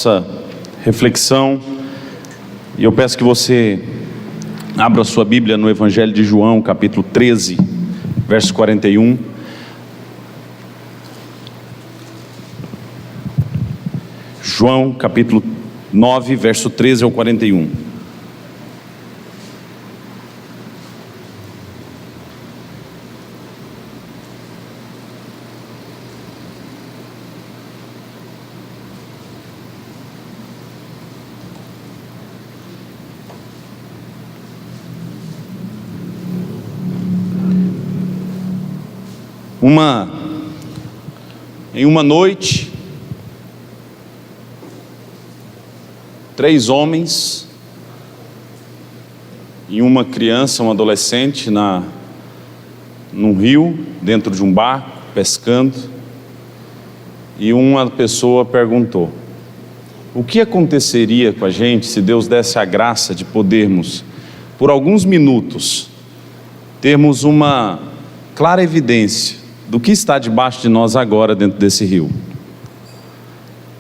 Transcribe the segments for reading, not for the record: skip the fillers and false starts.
Nossa reflexão, e eu peço que você abra sua Bíblia no Evangelho de João, capítulo 13, verso 41. João, capítulo 9, verso 13 ao 41. Em uma noite, 3 homens e uma criança, um adolescente, num rio, dentro de um barco, pescando, e uma pessoa perguntou: o que aconteceria com a gente se Deus desse a graça de podermos, por alguns minutos, termos uma clara evidência do que está debaixo de nós agora dentro desse rio?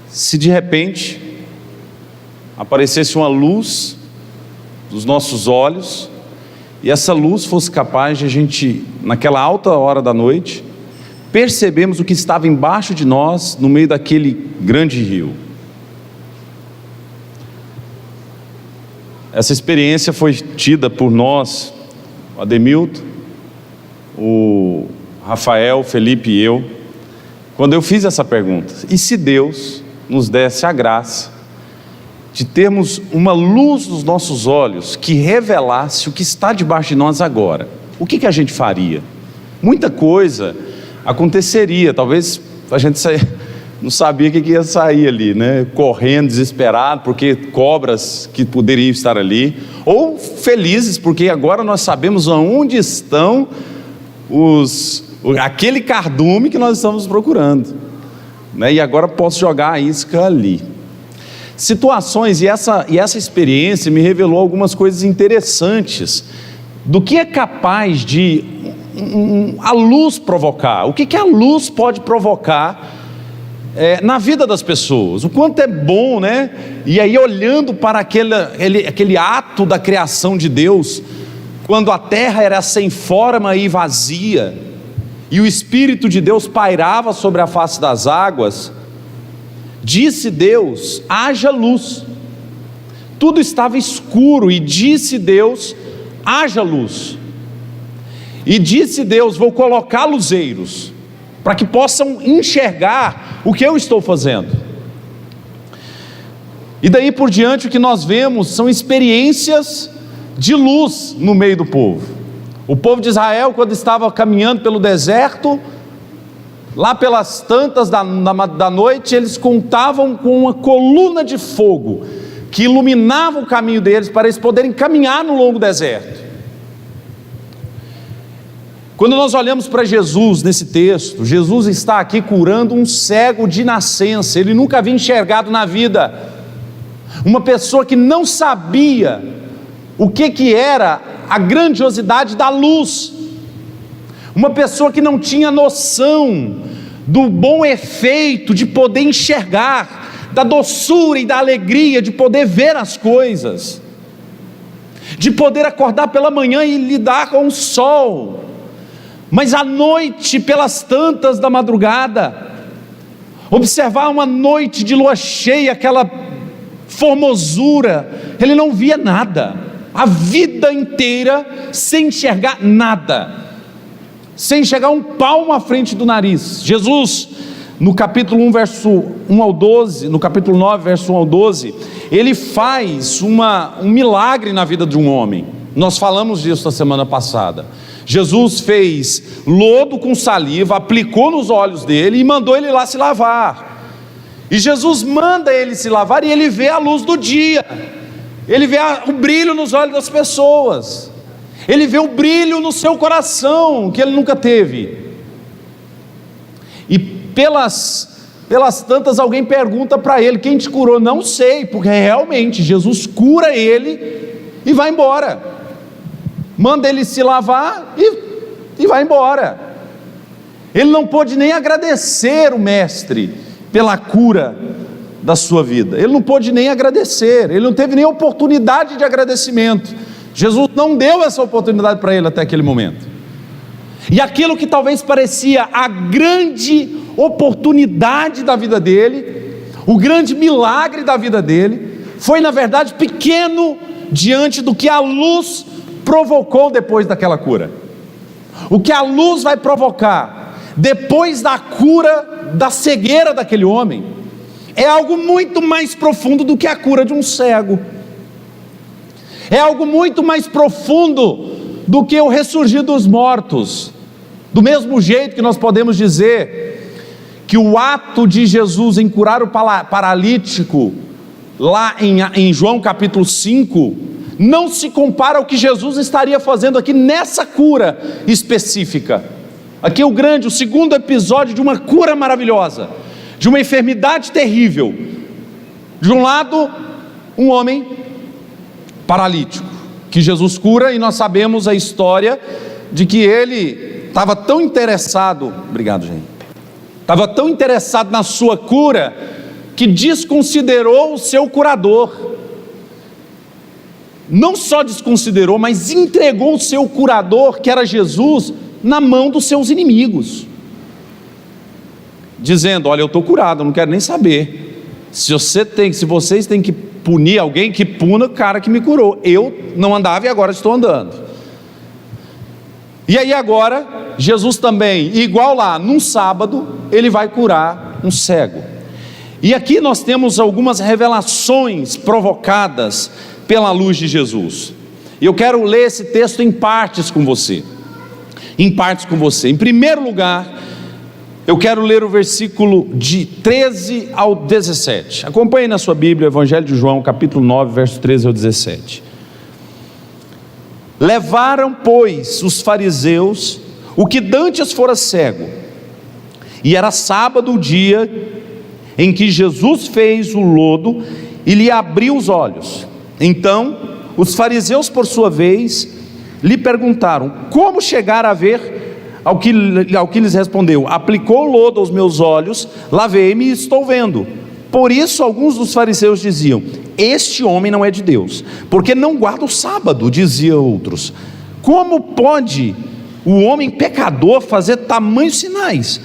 Se de repente aparecesse uma luz dos nossos olhos e essa luz fosse capaz de a gente, naquela alta hora da noite, percebermos o que estava embaixo de nós no meio daquele grande rio. Essa experiência foi tida por nós, o Ademilton, o Rafael, Felipe e eu, quando eu fiz essa pergunta: e se Deus nos desse a graça de termos uma luz nos nossos olhos que revelasse o que está debaixo de nós agora, o que a gente faria? Muita coisa aconteceria. Talvez a gente não sabia o que ia sair ali, né? Correndo, desesperado, porque cobras que poderiam estar ali, ou felizes, porque agora nós sabemos aonde estão aquele cardume que nós estamos procurando, né? E agora posso jogar a isca ali. Situações, e essa experiência me revelou algumas coisas interessantes do que é capaz de a luz provocar. O que a luz pode provocar na vida das pessoas, o quanto é bom, né? E aí, olhando para aquele ato da criação de Deus, quando a terra era sem forma e vazia, e o Espírito de Deus pairava sobre a face das águas, disse Deus: haja luz. Tudo estava escuro, e disse Deus: haja luz. E disse Deus: vou colocar luzeiros, para que possam enxergar o que eu estou fazendo. E daí por diante o que nós vemos são experiências de luz no meio do povo. O povo de Israel, quando estava caminhando pelo deserto, lá pelas tantas da noite, eles contavam com uma coluna de fogo que iluminava o caminho deles para eles poderem caminhar no longo deserto. Quando nós olhamos para Jesus nesse texto, Jesus está aqui curando um cego de nascença. Ele nunca havia enxergado na vida, uma pessoa que não sabia o que era a grandiosidade da luz, uma pessoa que não tinha noção do bom efeito de poder enxergar, da doçura e da alegria de poder ver as coisas, de poder acordar pela manhã e lidar com o sol, mas à noite, pelas tantas da madrugada, observar uma noite de lua cheia, aquela formosura, ele não via nada, a vida inteira sem enxergar nada, sem enxergar um palmo à frente do nariz. Jesus, no capítulo 1, verso 1 ao 12, no capítulo 9, verso 1 ao 12, ele faz um milagre na vida de um homem. Nós falamos disso na semana passada. Jesus fez lodo com saliva, aplicou nos olhos dele e mandou ele lá se lavar. E Jesus manda ele se lavar e ele vê a luz do dia, ele vê o brilho nos olhos das pessoas, ele vê o brilho no seu coração que ele nunca teve. E pelas tantas alguém pergunta para ele: quem te curou? Não sei, porque realmente Jesus cura ele e vai embora, manda ele se lavar e vai embora. Ele não pôde nem agradecer o mestre pela cura da sua vida. Ele não pôde nem agradecer, ele não teve nem oportunidade de agradecimento. Jesus não deu essa oportunidade para ele até aquele momento. E aquilo que talvez parecia a grande oportunidade da vida dele, o grande milagre da vida dele, foi na verdade pequeno diante do que a luz provocou depois daquela cura. O que a luz vai provocar depois da cura da cegueira daquele homem é algo muito mais profundo do que a cura de um cego. É algo muito mais profundo do que o ressurgir dos mortos. Do mesmo jeito que nós podemos dizer que o ato de Jesus em curar o paralítico, lá em João capítulo 5, não se compara ao que Jesus estaria fazendo aqui nessa cura específica. Aqui o segundo episódio de uma cura maravilhosa, de uma enfermidade terrível. De um lado, um homem paralítico, que Jesus cura, e nós sabemos a história de que ele estava tão interessado, obrigado gente, estava tão interessado na sua cura, que desconsiderou o seu curador. Não só desconsiderou, mas entregou o seu curador, que era Jesus, na mão dos seus inimigos, dizendo: olha, eu estou curado, eu não quero nem saber. Se vocês têm que punir alguém, que puna o cara que me curou. Eu não andava e agora estou andando. E aí agora, Jesus também, igual lá, num sábado, ele vai curar um cego. E aqui nós temos algumas revelações provocadas pela luz de Jesus. E eu quero ler esse texto em partes com você. Em primeiro lugar, eu quero ler o versículo de 13 ao 17. Acompanhe na sua Bíblia, Evangelho de João, capítulo 9, verso 13 ao 17. Levaram, pois, os fariseus o que dantes fora cego, e era sábado o dia em que Jesus fez o lodo e lhe abriu os olhos. Então, os fariseus, por sua vez, lhe perguntaram: como chegar a ver? Ao que lhes respondeu: aplicou o lodo aos meus olhos, lavei-me e estou vendo. Por isso alguns dos fariseus diziam: este homem não é de Deus, porque não guarda o sábado. Diziam outros: como pode o homem pecador fazer tamanhos sinais?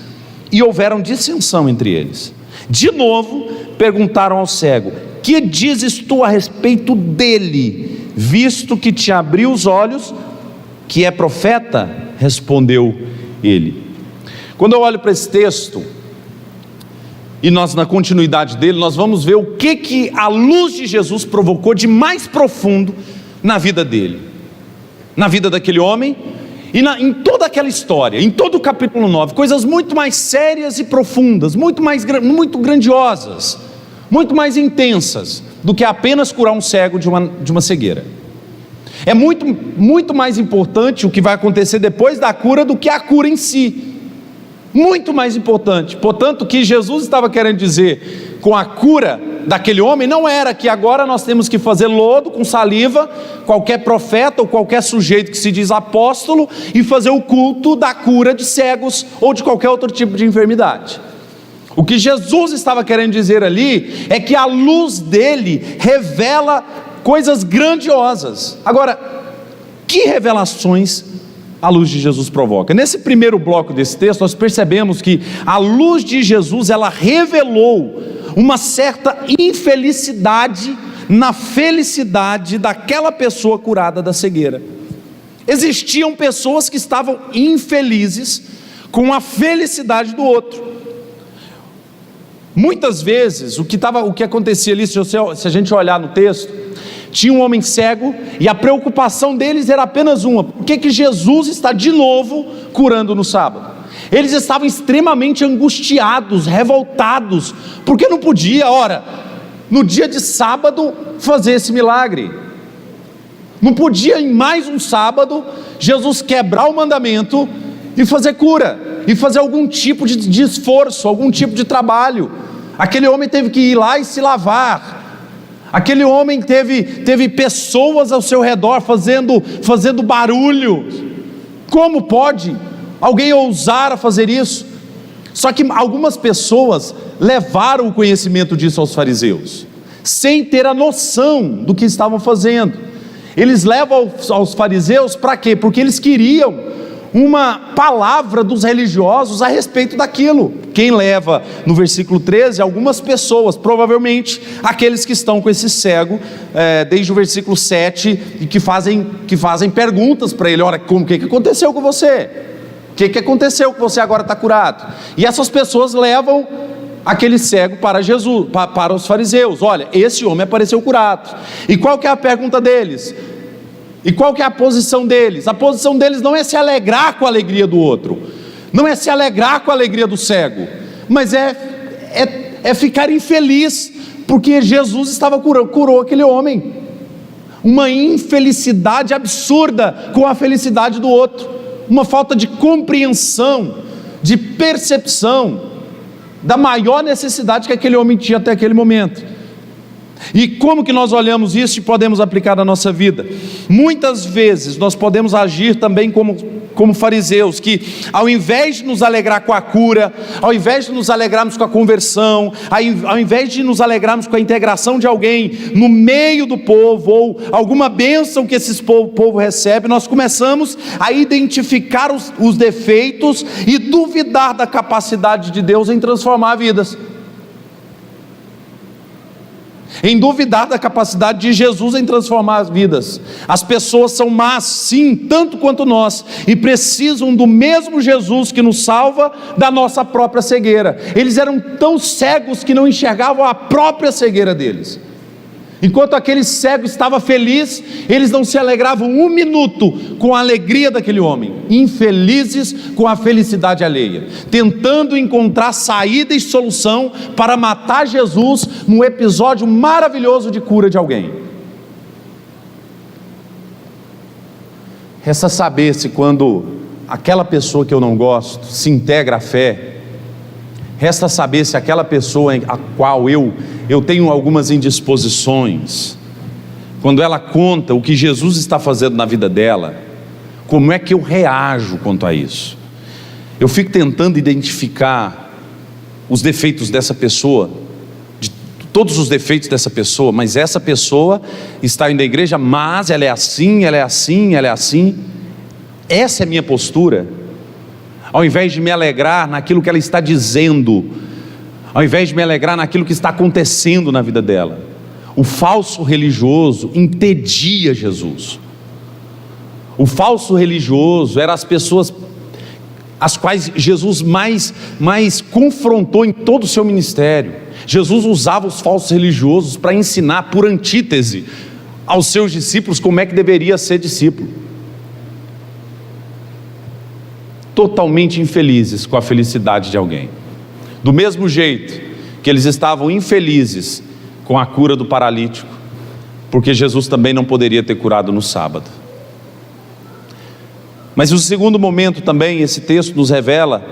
E houveram dissensão entre eles. De novo perguntaram ao cego: que dizes tu a respeito dele, visto que te abriu os olhos, que é profeta? Respondeu ele. Quando eu olho para esse texto, e nós na continuidade dele, nós vamos ver o que a luz de Jesus provocou de mais profundo na vida dele, na vida daquele homem, e em toda aquela história, em todo o capítulo 9, coisas muito mais sérias e profundas, muito grandiosas, muito mais intensas, do que apenas curar um cego de uma cegueira. É muito mais importante o que vai acontecer depois da cura do que a cura em si. Muito mais importante. Portanto, o que Jesus estava querendo dizer com a cura daquele homem não era que agora nós temos que fazer lodo com saliva, qualquer profeta ou qualquer sujeito que se diz apóstolo, e fazer o culto da cura de cegos ou de qualquer outro tipo de enfermidade. O que Jesus estava querendo dizer ali é que a luz dele revela coisas grandiosas. Agora, que revelações a luz de Jesus provoca? Nesse primeiro bloco desse texto, nós percebemos que a luz de Jesus, ela revelou uma certa infelicidade na felicidade daquela pessoa curada da cegueira. Existiam pessoas que estavam infelizes com a felicidade do outro. Muitas vezes, o que acontecia ali, se a gente olhar no texto, tinha um homem cego, e a preocupação deles era apenas uma: por que Jesus está de novo curando no sábado? Eles estavam extremamente angustiados, revoltados, porque não podia, no dia de sábado, fazer esse milagre. Não podia em mais um sábado, Jesus quebrar o mandamento e fazer cura, e fazer algum tipo de esforço, algum tipo de trabalho. Aquele homem teve que ir lá e se lavar. Aquele homem teve pessoas ao seu redor fazendo barulho. Como pode alguém ousar a fazer isso? Só que algumas pessoas levaram o conhecimento disso aos fariseus, sem ter a noção do que estavam fazendo. Eles levam aos fariseus para quê? Porque eles queriam uma palavra dos religiosos a respeito daquilo. Quem leva no versículo 13? Algumas pessoas, provavelmente aqueles que estão com esse cego, desde o versículo 7, e que fazem perguntas para ele: olha, o que aconteceu com você? O que aconteceu que você agora está curado? E essas pessoas levam aquele cego para Jesus, para os fariseus: olha, esse homem apareceu curado. E qual que é a pergunta deles? E qual que é a posição deles? A posição deles não é se alegrar com a alegria do outro, não é se alegrar com a alegria do cego, mas é ficar infeliz, porque Jesus estava curou aquele homem. Uma infelicidade absurda com a felicidade do outro, uma falta de compreensão, de percepção da maior necessidade que aquele homem tinha até aquele momento. E como que nós olhamos isso e podemos aplicar na nossa vida? Muitas vezes nós podemos agir também como fariseus, que ao invés de nos alegrar com a cura, ao invés de nos alegrarmos com a conversão, ao invés de nos alegrarmos com a integração de alguém no meio do povo, ou alguma bênção que esse povo recebe, nós começamos a identificar os defeitos e duvidar da capacidade de Deus em transformar vidas, em duvidar da capacidade de Jesus em transformar as vidas. As pessoas são más, sim, tanto quanto nós, e precisam do mesmo Jesus que nos salva da nossa própria cegueira. Eles eram tão cegos que não enxergavam a própria cegueira deles. Enquanto aquele cego estava feliz, eles não se alegravam um minuto com a alegria daquele homem, infelizes com a felicidade alheia, tentando encontrar saída e solução para matar Jesus num episódio maravilhoso de cura de alguém. Resta saber se quando aquela pessoa que eu não gosto se integra à fé, resta saber se aquela pessoa a qual eu tenho algumas indisposições, quando ela conta o que Jesus está fazendo na vida dela, como é que eu reajo quanto a isso? Eu fico tentando identificar os defeitos dessa pessoa, de todos os defeitos dessa pessoa, mas essa pessoa está indo à igreja, mas ela é assim, ela é assim, ela é assim. Essa é a minha postura. Ao invés de me alegrar naquilo que ela está dizendo, ao invés de me alegrar naquilo que está acontecendo na vida dela. O falso religioso entendia Jesus. O falso religioso eram as pessoas as quais Jesus mais confrontou em todo o seu ministério. Jesus usava os falsos religiosos para ensinar por antítese aos seus discípulos como é que deveria ser discípulo. Totalmente infelizes com a felicidade de alguém. Do mesmo jeito que eles estavam infelizes com a cura do paralítico, porque Jesus também não poderia ter curado no sábado. Mas o segundo momento também, esse texto nos revela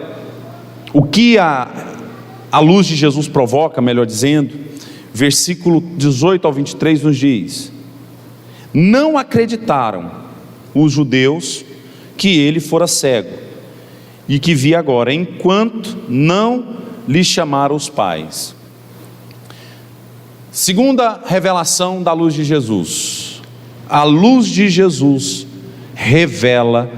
o que a luz de Jesus provoca, melhor dizendo. Versículo 18 ao 23 nos diz: não acreditaram os judeus que ele fora cego e que via agora, enquanto não lhe chamaram os pais. Segunda revelação da luz de Jesus. A luz de Jesus revela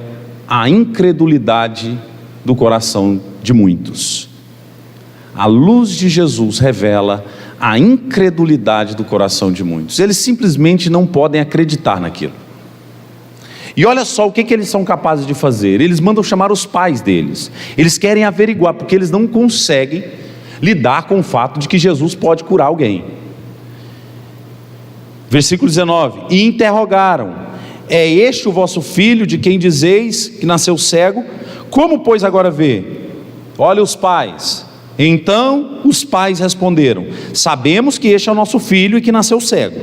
a incredulidade do coração de muitos. A luz de Jesus revela a incredulidade do coração de muitos. Eles simplesmente não podem acreditar naquilo. E olha só o que eles são capazes de fazer. Eles mandam chamar os pais deles. Eles querem averiguar, porque eles não conseguem lidar com o fato de que Jesus pode curar alguém. Versículo 19: e interrogaram: é este o vosso filho, de quem dizeis que nasceu cego? Como pois agora vê? Olha os pais. Então os pais responderam: sabemos que este é o nosso filho e que nasceu cego,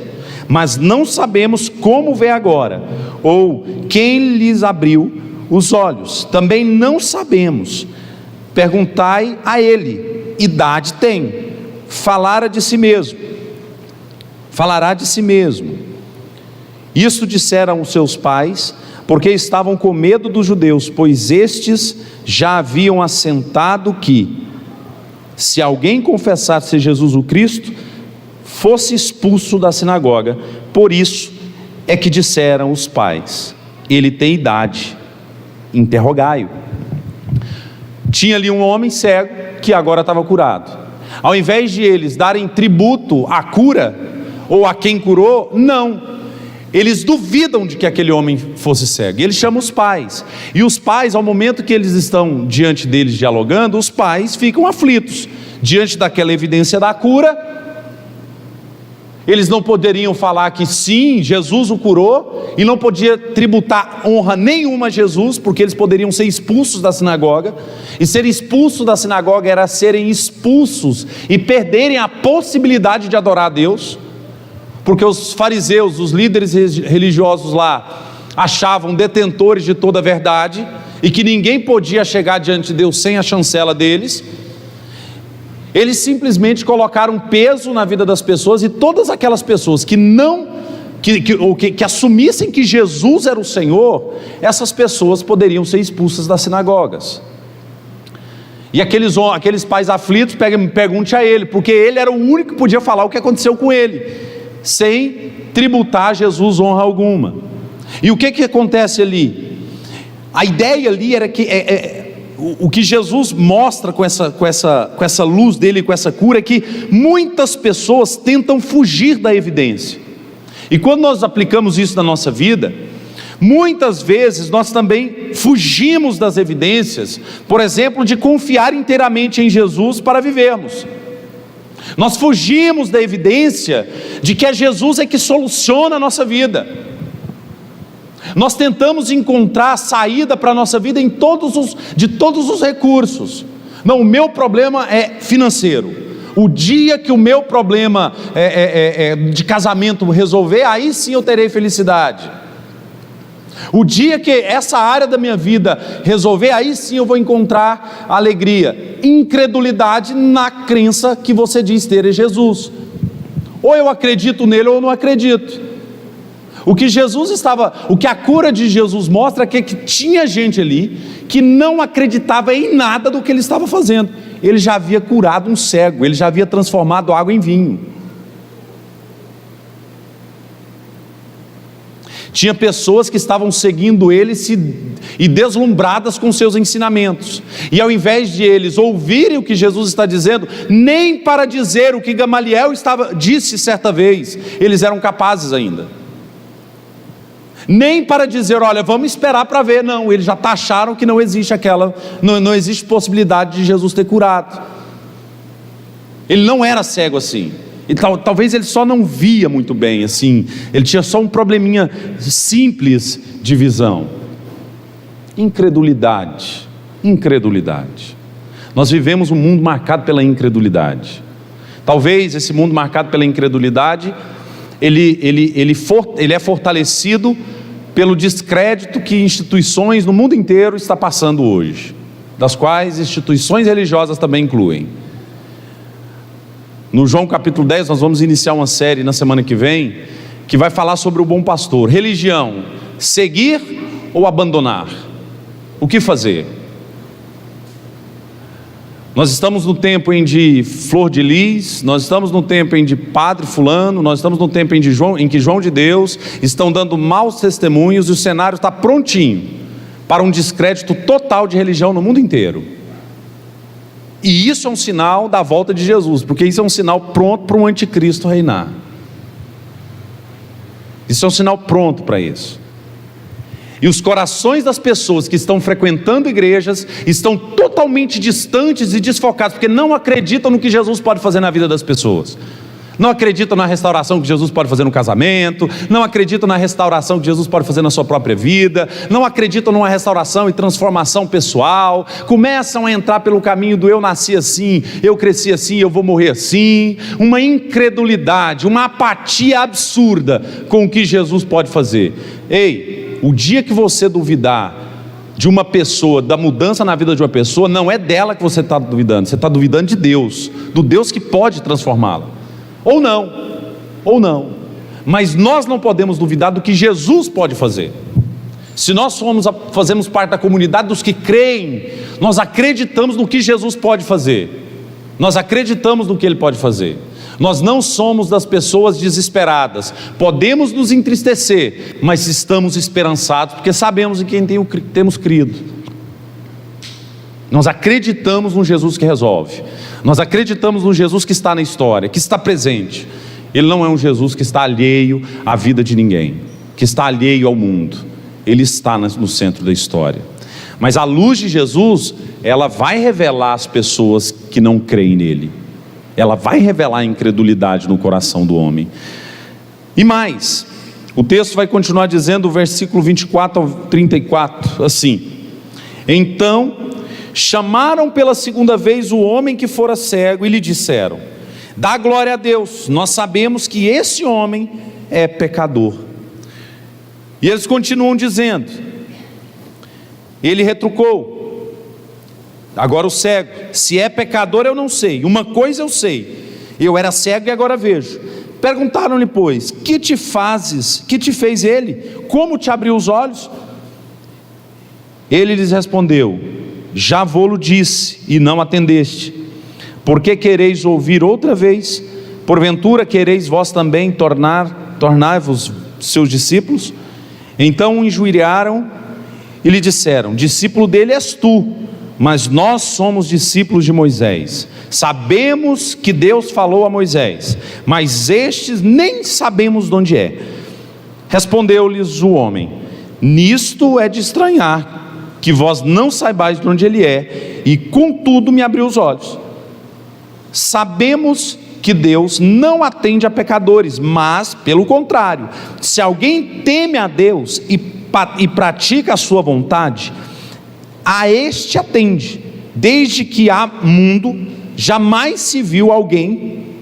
mas não sabemos como vê agora, ou quem lhes abriu os olhos. Também não sabemos. Perguntai a ele. Idade tem. Falará de si mesmo. Isso disseram os seus pais, porque estavam com medo dos judeus, pois estes já haviam assentado que se alguém confessar ser Jesus o Cristo, fosse expulso da sinagoga. Por isso é que disseram os pais: ele tem idade, interrogai-o. Tinha ali um homem cego que agora estava curado. Ao invés de eles darem tributo à cura ou a quem curou, não. Eles duvidam de que aquele homem fosse cego. E eles chamam os pais. E os pais, ao momento que eles estão diante deles dialogando, os pais ficam aflitos diante daquela evidência da cura. Eles não poderiam falar que sim, Jesus o curou, e não podia tributar honra nenhuma a Jesus, porque eles poderiam ser expulsos da sinagoga. E ser expulsos da sinagoga era serem expulsos e perderem a possibilidade de adorar a Deus, porque os fariseus, os líderes religiosos lá, achavam detentores de toda a verdade, e que ninguém podia chegar diante de Deus sem a chancela deles. Eles simplesmente colocaram peso na vida das pessoas, e todas aquelas pessoas que assumissem que Jesus era o Senhor, essas pessoas poderiam ser expulsas das sinagogas. E aqueles pais aflitos, pergunte a ele, porque ele era o único que podia falar o que aconteceu com ele, sem tributar a Jesus honra alguma. E o que acontece ali? A ideia ali era que o que Jesus mostra com essa luz dele, com essa cura, é que muitas pessoas tentam fugir da evidência. E quando nós aplicamos isso na nossa vida, muitas vezes nós também fugimos das evidências, por exemplo, de confiar inteiramente em Jesus para vivermos. Nós fugimos da evidência de que é Jesus que soluciona a nossa vida. Nós tentamos encontrar saída para a nossa vida de todos os recursos. Não, o meu problema é financeiro. O dia que o meu problema de casamento resolver, aí sim eu terei felicidade. O dia que essa área da minha vida resolver, aí sim eu vou encontrar alegria. Incredulidade na crença que você diz ter em Jesus. Ou eu acredito nele ou eu não acredito. O que a cura de Jesus mostra é que tinha gente ali que não acreditava em nada do que ele estava fazendo. Ele já havia curado um cego, ele já havia transformado água em vinho. Tinha pessoas que estavam seguindo ele e deslumbradas com seus ensinamentos, e ao invés de eles ouvirem o que Jesus está dizendo, nem para dizer o que Gamaliel disse certa vez, eles eram capazes ainda. Nem para dizer, olha, vamos esperar para ver. Não, eles já taxaram que não existe não existe possibilidade de Jesus ter curado. Ele não era cego assim. E talvez ele só não via muito bem assim. Ele tinha só um probleminha simples de visão. Incredulidade. Nós vivemos um mundo marcado pela incredulidade. Talvez esse mundo marcado pela incredulidade, ele é fortalecido pelo descrédito que instituições no mundo inteiro estão passando hoje, das quais instituições religiosas também incluem. No João capítulo 10 nós vamos iniciar uma série na semana que vem, que vai falar sobre o bom pastor. Religião, seguir ou abandonar? O que fazer? Nós estamos no tempo de Flor de Lis, nós estamos no tempo de Padre Fulano, nós estamos no tempo em que João de Deus estão dando maus testemunhos, e o cenário está prontinho para um descrédito total de religião no mundo inteiro. E isso é um sinal da volta de Jesus, porque isso é um sinal pronto para um anticristo reinar. Isso é um sinal pronto para isso. E os corações das pessoas que estão frequentando igrejas estão totalmente distantes e desfocados, porque não acreditam no que Jesus pode fazer na vida das pessoas. Não acreditam na restauração que Jesus pode fazer no casamento, não acreditam na restauração que Jesus pode fazer na sua própria vida, não acreditam numa restauração e transformação pessoal, começam a entrar pelo caminho do eu nasci assim, eu cresci assim, eu vou morrer assim, uma incredulidade, uma apatia absurda com o que Jesus pode fazer. Ei, o dia que você duvidar de uma pessoa, da mudança na vida de uma pessoa, não é dela que você está duvidando, você está duvidando de Deus, do Deus que pode transformá-la. Ou não, mas nós não podemos duvidar do que Jesus pode fazer. Se nós fazemos parte da comunidade dos que creem, nós acreditamos no que Jesus pode fazer. Nós acreditamos no que Ele pode fazer. Nós não somos das pessoas desesperadas. Podemos nos entristecer, mas estamos esperançados, porque sabemos em quem temos crido. Nós acreditamos no Jesus que resolve. Nós acreditamos no Jesus que está na história, que está presente. Ele não é um Jesus que está alheio à vida de ninguém, que está alheio ao mundo. Ele está no centro da história. Mas a luz de Jesus, ela vai revelar as pessoas que não creem nele. Ela vai revelar a incredulidade no coração do homem. E mais, o texto vai continuar dizendo, o versículo 24 ao 34, assim: então chamaram pela segunda vez o homem que fora cego e lhe disseram: dá glória a Deus, nós sabemos que esse homem é pecador. E eles continuam dizendo. Ele retrucou, agora o cego: se é pecador eu não sei, uma coisa eu sei, eu era cego e agora vejo. Perguntaram-lhe pois: que te fez ele? Como te abriu os olhos? Ele lhes respondeu: já vô-lo disse e não atendeste. Por que quereis ouvir outra vez? Porventura quereis vós também tornar-vos seus discípulos? Então o injuriaram e lhe disseram: discípulo dele és tu, mas nós somos discípulos de Moisés. Sabemos que Deus falou a Moisés, mas estes nem sabemos de onde é. Respondeu-lhes o homem: nisto é de estranhar, que vós não saibais de onde ele é, e contudo me abriu os olhos. Sabemos que Deus não atende a pecadores, mas, pelo contrário, se alguém teme a Deus e pratica a sua vontade, a este atende. Desde que há mundo, jamais se viu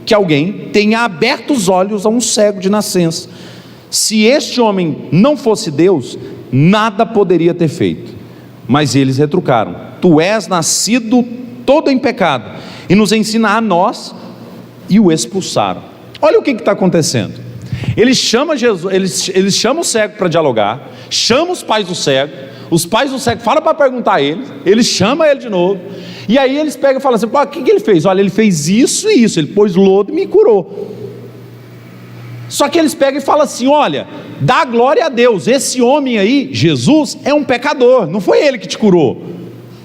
que alguém tenha aberto os olhos a um cego de nascença. Se este homem não fosse Deus, nada poderia ter feito. Mas eles retrucaram: tu és nascido todo em pecado, e nos ensina a nós, e o expulsaram. Olha o que está acontecendo. Eles chamam o cego para dialogar, chamam os pais do cego falam para perguntar a ele chamam ele de novo, e aí eles pegam e falam assim: o que ele fez? Olha, ele fez isso e isso, ele pôs lodo e me curou. Só que eles pegam e falam assim: olha, dá glória a Deus, esse homem aí, Jesus, é um pecador, não foi ele que te curou,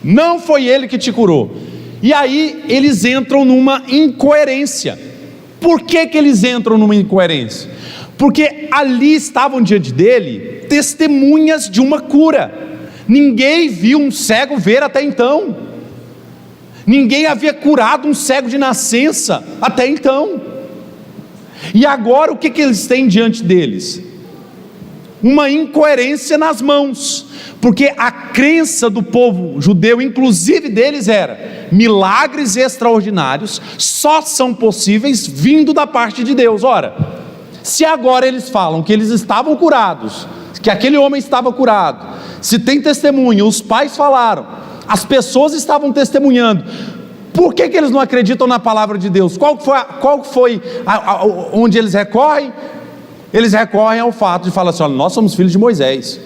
não foi ele que te curou. E aí eles entram numa incoerência. Por que eles entram numa incoerência? Porque ali estavam diante dele testemunhas de uma cura. Ninguém viu um cego ver até então, ninguém havia curado um cego de nascença até então. E agora o que eles têm diante deles? Uma incoerência nas mãos, porque a crença do povo judeu, inclusive deles, era: milagres extraordinários só são possíveis vindo da parte de Deus. Ora, se agora eles falam que eles estavam curados, que aquele homem estava curado, se tem testemunho, os pais falaram, as pessoas estavam testemunhando, por que eles não acreditam na palavra de Deus? Qual foi onde eles recorrem? Eles recorrem ao fato de falar assim: olha, nós somos filhos de Moisés.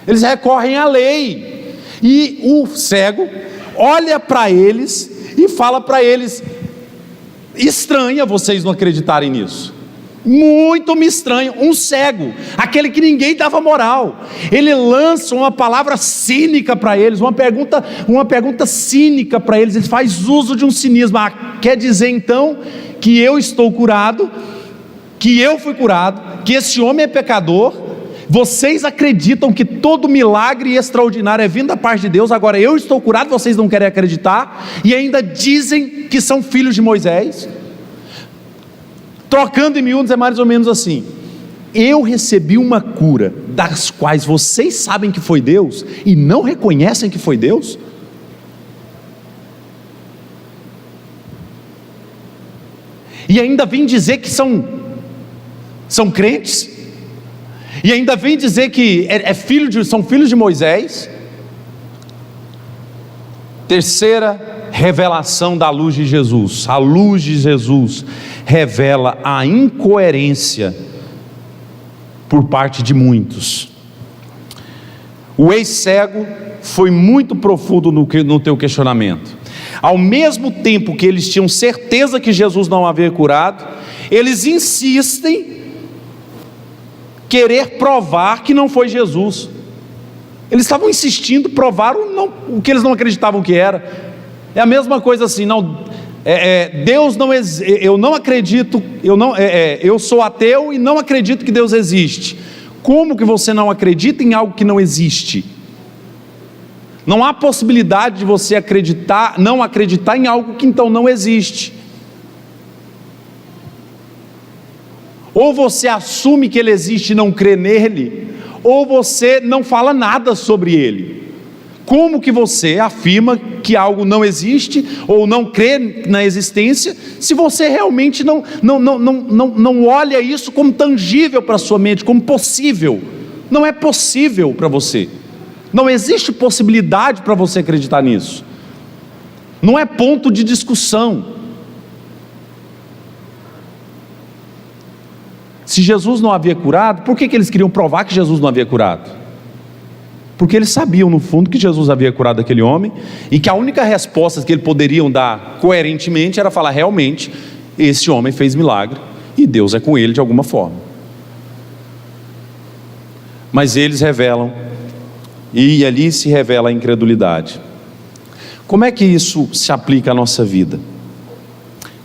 Eles recorrem à lei. E o cego olha para eles e fala para eles: estranha vocês não acreditarem nisso. Muito me estranho. Um cego, aquele que ninguém dava moral, ele lança uma palavra cínica para eles, uma pergunta cínica para eles. Ele faz uso de um cinismo. Quer dizer então que eu estou curado, que eu fui curado, que esse homem é pecador? Vocês acreditam que todo milagre extraordinário é vindo da parte de Deus, agora eu estou curado, vocês não querem acreditar, e ainda dizem que são filhos de Moisés? Trocando em miúdos é mais ou menos assim: eu recebi uma cura, das quais vocês sabem que foi Deus, e não reconhecem que foi Deus? E ainda vem dizer que são crentes, e ainda vem dizer que são filhos de Moisés. Terceira revelação da luz de Jesus: a luz de Jesus revela a incoerência por parte de muitos. O ex-cego foi muito profundo no teu questionamento. Ao mesmo tempo que eles tinham certeza que Jesus não havia curado, eles insistem em querer provar que não foi Jesus. Eles estavam insistindo, provaram o que eles não acreditavam que era. É a mesma coisa assim, Deus não existe, eu não acredito, eu sou ateu e não acredito que Deus existe. Como que você não acredita em algo que não existe? Não há possibilidade de você não acreditar em algo que então não existe. Ou você assume que ele existe e não crê nele, ou você não fala nada sobre ele. Como que você afirma que algo não existe ou não crê na existência, se você realmente não olha isso como tangível para a sua mente, como possível? Não é possível para você. Não existe possibilidade para você acreditar nisso. Não é ponto de discussão. Se Jesus não havia curado, por que eles queriam provar que Jesus não havia curado? Porque eles sabiam no fundo que Jesus havia curado aquele homem, e que a única resposta que eles poderiam dar coerentemente era falar: realmente, esse homem fez milagre, e Deus é com ele de alguma forma. Mas eles revelam, e ali se revela a incredulidade. Como é que isso se aplica à nossa vida?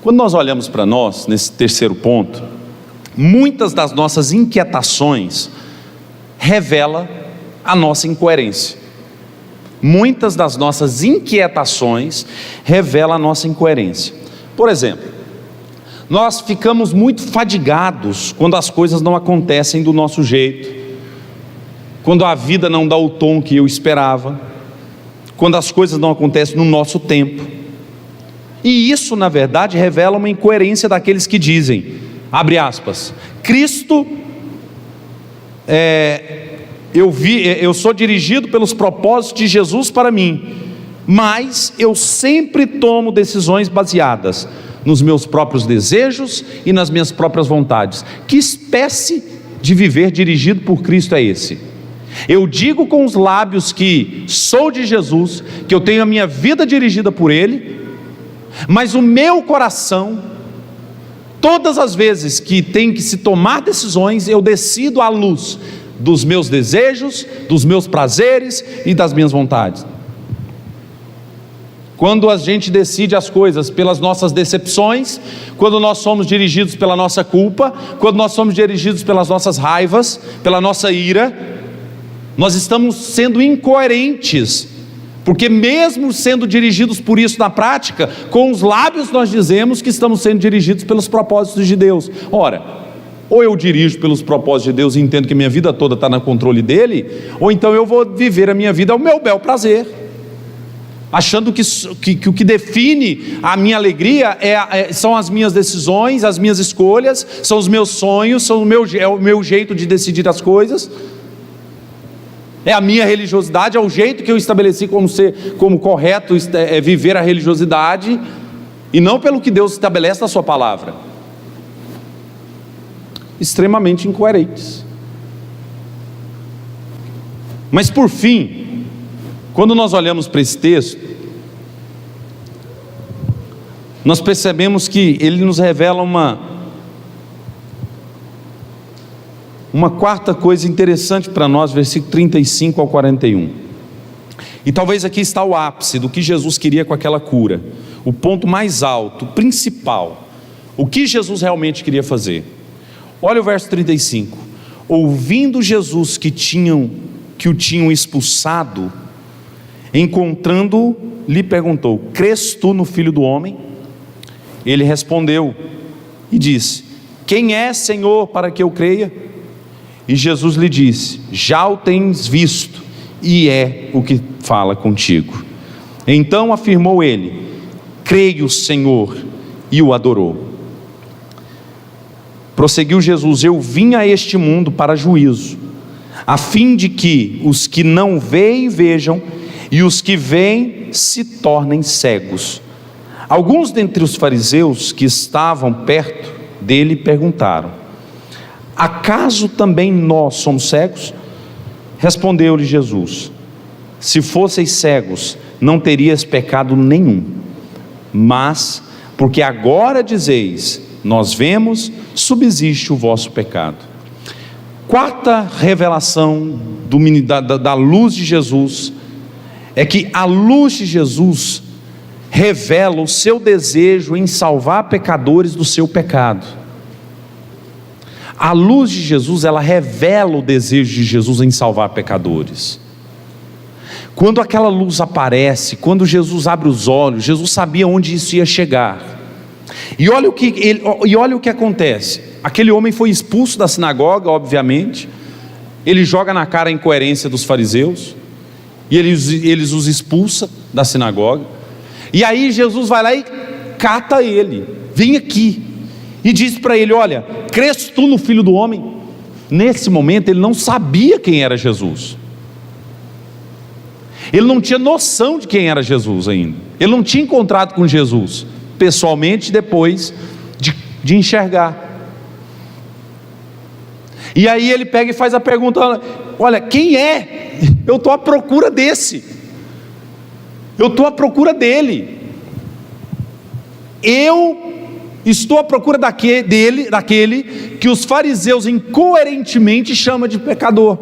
Quando nós olhamos para nós, nesse terceiro ponto, muitas das nossas inquietações revelam a nossa incoerência. Muitas das nossas inquietações revelam a nossa incoerência. Por exemplo, nós ficamos muito fadigados quando as coisas não acontecem do nosso jeito, quando a vida não dá o tom que eu esperava, quando as coisas não acontecem no nosso tempo. E isso, na verdade, revela uma incoerência daqueles que dizem, abre aspas, Cristo eu sou dirigido pelos propósitos de Jesus para mim, mas eu sempre tomo decisões baseadas nos meus próprios desejos e nas minhas próprias vontades. Que espécie de viver dirigido por Cristo é esse? Eu digo com os lábios que sou de Jesus, que eu tenho a minha vida dirigida por Ele, mas o meu coração, todas as vezes que tem que se tomar decisões, eu decido à luz dos meus desejos, dos meus prazeres e das minhas vontades. Quando a gente decide as coisas pelas nossas decepções, quando nós somos dirigidos pela nossa culpa, quando nós somos dirigidos pelas nossas raivas, pela nossa ira, nós estamos sendo incoerentes, porque mesmo sendo dirigidos por isso na prática, com os lábios nós dizemos que estamos sendo dirigidos pelos propósitos de Deus. Ora, ou eu dirijo pelos propósitos de Deus e entendo que minha vida toda está no controle dele, ou então eu vou viver a minha vida ao meu bel prazer, achando que o que define a minha alegria são as minhas decisões, as minhas escolhas, são os meus sonhos, é o meu jeito de decidir as coisas, é a minha religiosidade, é o jeito que eu estabeleci como correto viver a religiosidade, e não pelo que Deus estabelece na sua palavra. Extremamente incoerentes. Mas por fim, quando nós olhamos para esse texto, nós percebemos que ele nos revela uma quarta coisa interessante para nós, versículo 35 ao 41. E talvez aqui está o ápice do que Jesus queria com aquela cura, o ponto mais alto, principal, o que Jesus realmente queria fazer. Olha o verso 35, ouvindo Jesus que o tinham expulsado, encontrando-o, lhe perguntou, crês tu no Filho do Homem? Ele respondeu e disse, quem é, Senhor, para que eu creia? E Jesus lhe disse, já o tens visto, e é o que fala contigo. Então afirmou ele, creio, Senhor, e o adorou. Prosseguiu Jesus, eu vim a este mundo para juízo, a fim de que os que não veem vejam, e os que veem se tornem cegos. Alguns dentre os fariseus que estavam perto dele perguntaram, acaso também nós somos cegos? Respondeu-lhe Jesus, se fosseis cegos, não terias pecado nenhum, mas porque agora dizeis, nós vemos, subsiste o vosso pecado. Quarta revelação da luz de Jesus, é que a luz de Jesus revela o seu desejo em salvar pecadores do seu pecado. A luz de Jesus, ela revela o desejo de Jesus em salvar pecadores. Quando aquela luz aparece, quando Jesus abre os olhos, Jesus sabia onde isso ia chegar. E olha o que acontece. Aquele homem foi expulso da sinagoga, obviamente. Ele joga na cara a incoerência dos fariseus, e eles os expulsa da sinagoga. E aí Jesus vai lá e cata ele, vem aqui, e diz para ele: olha, crês tu no Filho do Homem? Nesse momento ele não sabia quem era Jesus, ele não tinha noção de quem era Jesus ainda, ele não tinha encontrado com Jesus pessoalmente depois de enxergar. E aí ele pega e faz a pergunta: olha, quem é? Eu estou à procura desse, eu estou à procura dele, eu estou à procura daquele que os fariseus incoerentemente chamam de pecador.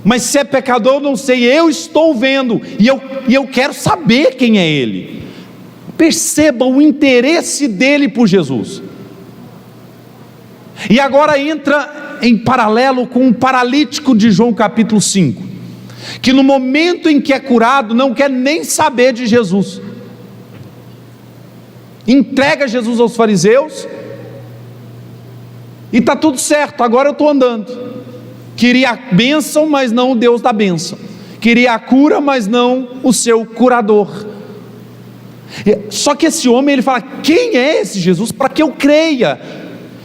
Mas se é pecador eu não sei, eu estou vendo, e eu quero saber quem é ele. Perceba o interesse dele por Jesus. E agora entra em paralelo com o paralítico de João capítulo 5, que no momento em que é curado não quer nem saber de Jesus, entrega Jesus aos fariseus e está tudo certo, agora eu estou andando. Queria a bênção, mas não o Deus da bênção, queria a cura, mas não o seu curador. Só que esse homem, ele fala: quem é esse Jesus para que eu creia?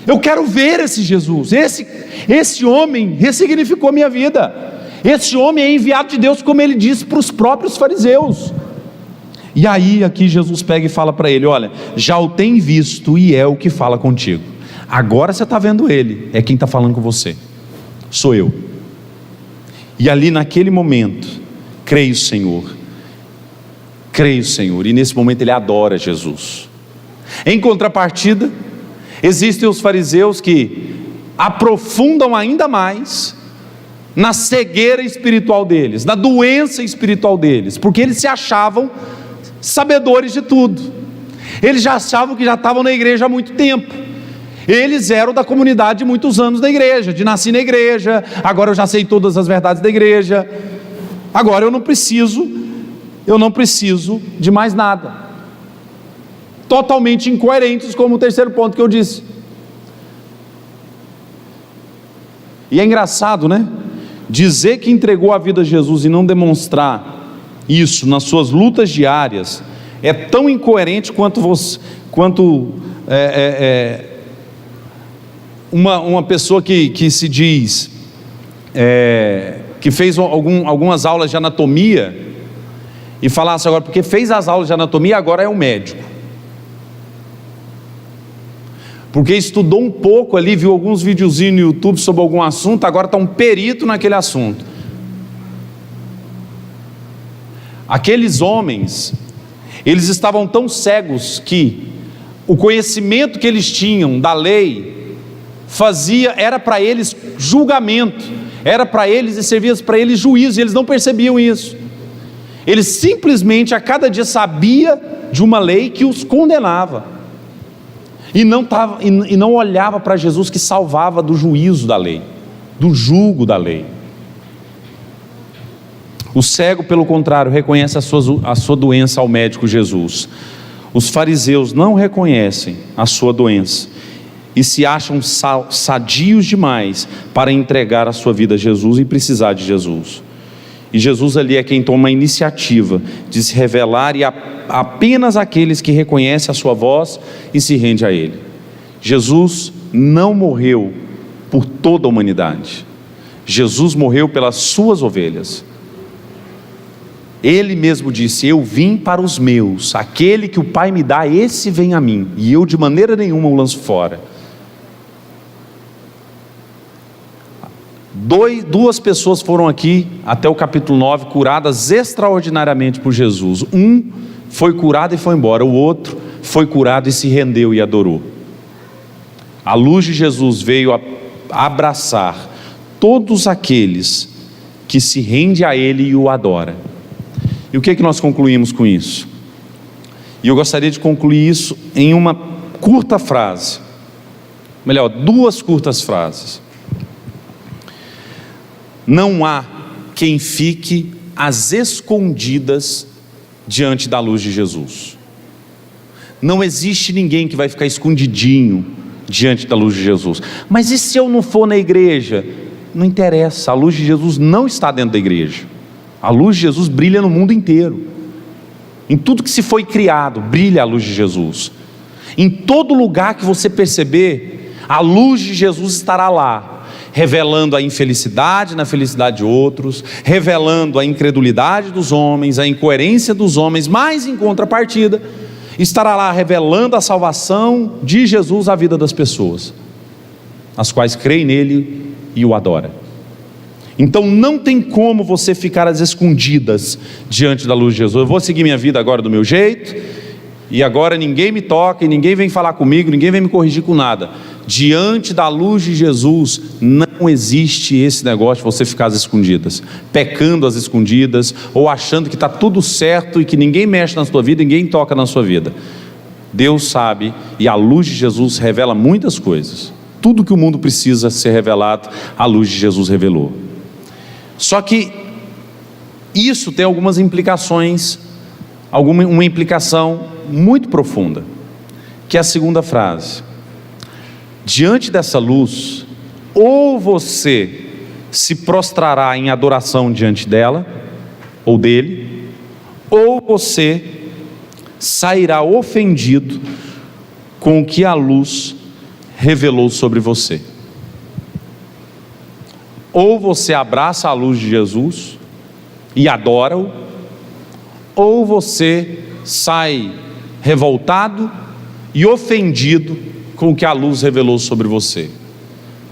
Eu quero ver esse Jesus. Esse homem ressignificou minha vida. Esse homem é enviado de Deus, como ele disse para os próprios fariseus. E aí aqui Jesus pega e fala para ele: olha, já o tem visto e é o que fala contigo. Agora você está vendo ele, é quem está falando com você, sou eu. E ali naquele momento, creio Senhor, e nesse momento ele adora Jesus. Em contrapartida, existem os fariseus que aprofundam ainda mais na cegueira espiritual deles, na doença espiritual deles, porque eles se achavam sabedores de tudo, eles já achavam que já estavam na igreja há muito tempo, eles eram da comunidade de muitos anos da igreja, de nasci na igreja, agora eu já sei todas as verdades da igreja, agora eu não preciso de mais nada. Totalmente incoerentes, como o terceiro ponto que eu disse. E é engraçado, né? Dizer que entregou a vida a Jesus e não demonstrar isso nas suas lutas diárias é tão incoerente quanto uma pessoa que se diz que fez algumas aulas de anatomia e falasse agora, porque fez as aulas de anatomia, agora é um médico, porque estudou um pouco ali, viu alguns videozinhos no YouTube sobre algum assunto, agora está um perito naquele assunto. Aqueles homens, eles estavam tão cegos que o conhecimento que eles tinham da lei era para eles julgamento, era para eles e servia para eles juízo, e eles não percebiam isso. Eles simplesmente a cada dia sabia de uma lei que os condenava, e não olhava para Jesus, que salvava do juízo da lei, do julgo da lei. O cego, pelo contrário, reconhece a sua doença ao médico Jesus. Os fariseus não reconhecem a sua doença e se acham sadios demais para entregar a sua vida a Jesus e precisar de Jesus. E Jesus ali é quem toma a iniciativa de se revelar, e apenas aqueles que reconhecem a sua voz e se rendem a Ele. Jesus não morreu por toda a humanidade, Jesus morreu pelas suas ovelhas. Ele mesmo disse: eu vim para os meus, aquele que o Pai me dá, esse vem a mim, e eu de maneira nenhuma o lanço fora. Duas pessoas foram aqui até o capítulo 9 curadas extraordinariamente por Jesus. Um foi curado e foi embora. O outro foi curado e se rendeu e adorou. A luz de Jesus veio abraçar todos aqueles que se rendem a Ele e o adoram. E o que é que nós concluímos com isso? E eu gostaria de concluir isso em uma curta frase, melhor, duas curtas frases. Não há quem fique às escondidas diante da luz de Jesus. Não existe ninguém que vai ficar escondidinho diante da luz de Jesus. Mas e se eu não for na igreja? Não interessa, a luz de Jesus não está dentro da igreja. A luz de Jesus brilha no mundo inteiro. Em tudo que se foi criado, brilha a luz de Jesus. Em todo lugar que você perceber, a luz de Jesus estará lá, revelando a infelicidade na felicidade de outros, revelando a incredulidade dos homens, a incoerência dos homens, mas em contrapartida, estará lá revelando a salvação de Jesus à vida das pessoas, as quais creem nele e o adoram. Então não tem como você ficar às escondidas diante da luz de Jesus. Eu vou seguir minha vida agora do meu jeito, e agora ninguém me toca, e ninguém vem falar comigo, ninguém vem me corrigir com nada. Diante da luz de Jesus não existe esse negócio de você ficar às escondidas, pecando às escondidas, ou achando que está tudo certo e que ninguém mexe na sua vida, ninguém toca na sua vida. Deus sabe, e a luz de Jesus revela muitas coisas. Tudo que o mundo precisa ser revelado, a luz de Jesus revelou. Só que isso tem algumas implicações, uma implicação muito profunda, que é a segunda frase. Diante dessa luz, ou você se prostrará em adoração diante dela, ou dele, ou você sairá ofendido com o que a luz revelou sobre você. Ou você abraça a luz de Jesus e adora-o, ou você sai revoltado e ofendido com o que a luz revelou sobre você.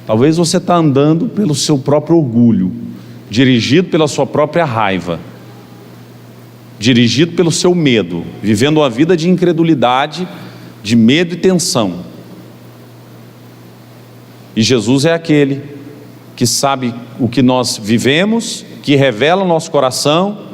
Talvez você está andando pelo seu próprio orgulho, dirigido pela sua própria raiva, dirigido pelo seu medo, vivendo uma vida de incredulidade, de medo e tensão. E Jesus é aquele que sabe o que nós vivemos, que revela o nosso coração